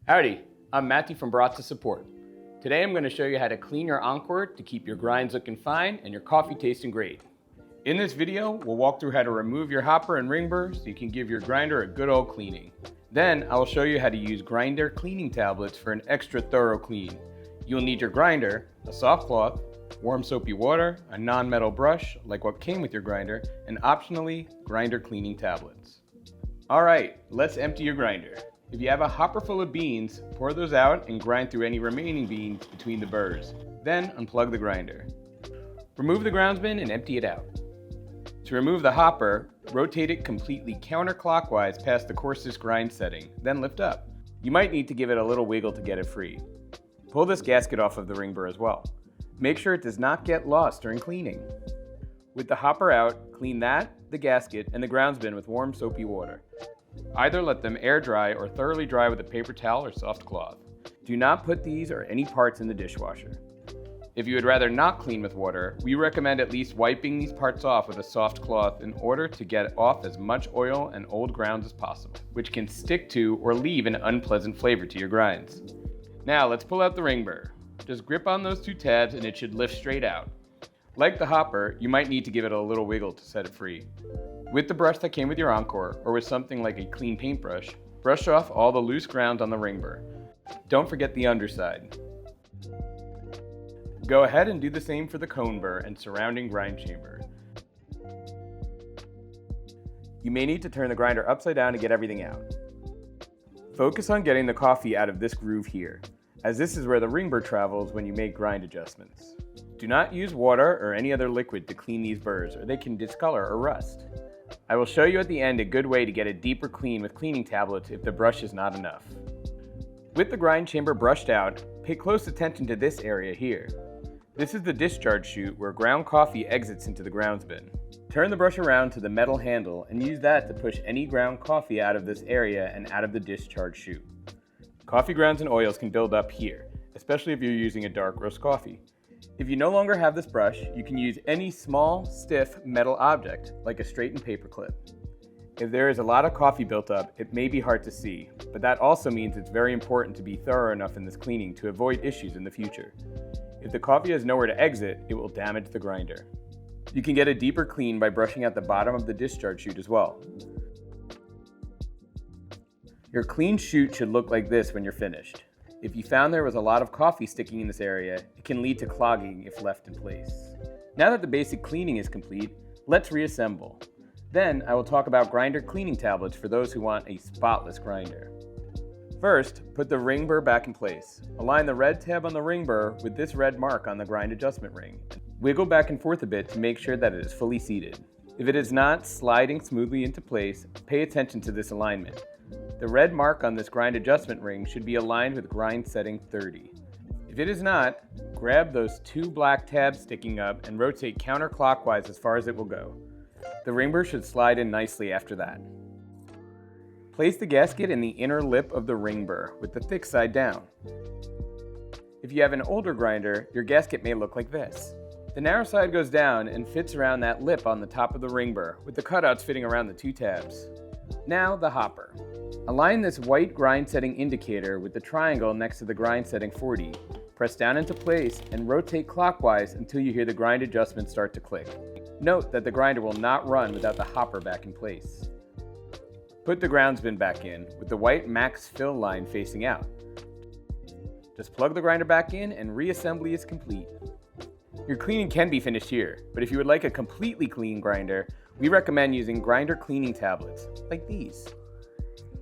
Howdy, I'm Matthew from Baratza Support. Today I'm going to show you how to clean your Encore to keep your grinds looking fine and your coffee tasting great. In this video, we'll walk through how to remove your hopper and ring burr so you can give your grinder a good old cleaning. Then I will show you how to use grinder cleaning tablets for an extra thorough clean. You'll need your grinder, a soft cloth, warm soapy water, a non-metal brush like what came with your grinder, and optionally, grinder cleaning tablets. Alright, let's empty your grinder. If you have a hopper full of beans, pour those out and grind through any remaining beans between the burrs. Then unplug the grinder. Remove the grounds bin and empty it out. To remove the hopper, rotate it completely counterclockwise past the coarsest grind setting, then lift up. You might need to give it a little wiggle to get it free. Pull this gasket off of the ring burr as well. Make sure it does not get lost during cleaning. With the hopper out, clean that, the gasket, and the grounds bin with warm soapy water. Either let them air dry or thoroughly dry with a paper towel or soft cloth. Do not put these or any parts in the dishwasher. If you would rather not clean with water, we recommend at least wiping these parts off with a soft cloth in order to get off as much oil and old grounds as possible, which can stick to or leave an unpleasant flavor to your grinds. Now let's pull out the ring burr. Just grip on those two tabs and it should lift straight out. Like the hopper, you might need to give it a little wiggle to set it free. With the brush that came with your Encore, or with something like a clean paintbrush, brush off all the loose grounds on the ring burr. Don't forget the underside. Go ahead and do the same for the cone burr and surrounding grind chamber. You may need to turn the grinder upside down to get everything out. Focus on getting the coffee out of this groove here, as this is where the ring burr travels when you make grind adjustments. Do not use water or any other liquid to clean these burrs, or they can discolor or rust. I will show you at the end a good way to get a deeper clean with cleaning tablets if the brush is not enough. With the grind chamber brushed out, pay close attention to this area here. This is the discharge chute where ground coffee exits into the grounds bin. Turn the brush around to the metal handle and use that to push any ground coffee out of this area and out of the discharge chute. Coffee grounds and oils can build up here, especially if you're using a dark roast coffee. If you no longer have this brush, you can use any small, stiff metal object, like a straightened paper clip. If there is a lot of coffee built up, it may be hard to see, but that also means it's very important to be thorough enough in this cleaning to avoid issues in the future. If the coffee has nowhere to exit, it will damage the grinder. You can get a deeper clean by brushing out the bottom of the discharge chute as well. Your clean chute should look like this when you're finished. If you found there was a lot of coffee sticking in this area, it can lead to clogging if left in place. Now that the basic cleaning is complete, let's reassemble. Then I will talk about grinder cleaning tablets for those who want a spotless grinder. First, put the ring burr back in place. Align the red tab on the ring burr with this red mark on the grind adjustment ring. Wiggle back and forth a bit to make sure that it is fully seated. If it is not sliding smoothly into place, pay attention to this alignment. The red mark on this grind adjustment ring should be aligned with grind setting 30. If it is not, grab those two black tabs sticking up and rotate counterclockwise as far as it will go. The ring burr should slide in nicely after that. Place the gasket in the inner lip of the ring burr with the thick side down. If you have an older grinder, your gasket may look like this. The narrow side goes down and fits around that lip on the top of the ring burr, with the cutouts fitting around the two tabs. Now the hopper. Align this white grind setting indicator with the triangle next to the grind setting 40. Press down into place and rotate clockwise until you hear the grind adjustment start to click. Note that the grinder will not run without the hopper back in place. Put the grounds bin back in with the white max fill line facing out. Just plug the grinder back in and reassembly is complete. Your cleaning can be finished here, but if you would like a completely clean grinder, we recommend using grinder cleaning tablets, like these.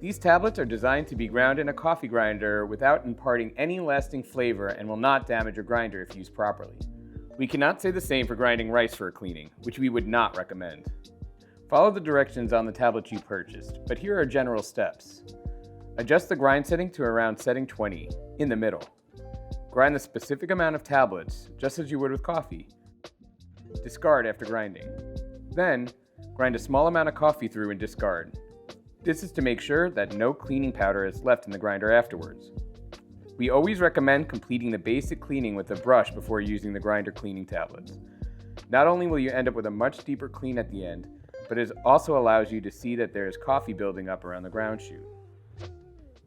These tablets are designed to be ground in a coffee grinder without imparting any lasting flavor and will not damage your grinder if used properly. We cannot say the same for grinding rice for a cleaning, which we would not recommend. Follow the directions on the tablet you purchased, but here are general steps. Adjust the grind setting to around setting 20, in the middle. Grind the specific amount of tablets, just as you would with coffee. Discard after grinding. Then, grind a small amount of coffee through and discard. This is to make sure that no cleaning powder is left in the grinder afterwards. We always recommend completing the basic cleaning with a brush before using the grinder cleaning tablets. Not only will you end up with a much deeper clean at the end, but it also allows you to see that there is coffee building up around the ground chute.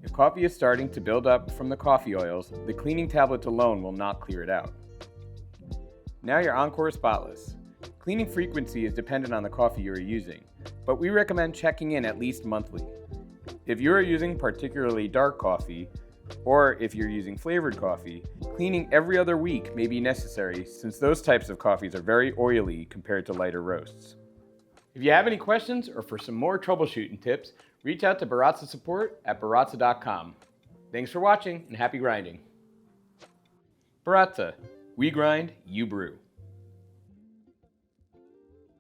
If coffee is starting to build up from the coffee oils, the cleaning tablet alone will not clear it out. Now your Encore is spotless. Cleaning frequency is dependent on the coffee you are using, but we recommend checking in at least monthly. If you are using particularly dark coffee, or if you're using flavored coffee, cleaning every other week may be necessary since those types of coffees are very oily compared to lighter roasts. If you have any questions or for some more troubleshooting tips, reach out to Baratza support at Baratza.com. Thanks for watching and happy grinding. Baratza, we grind, you brew.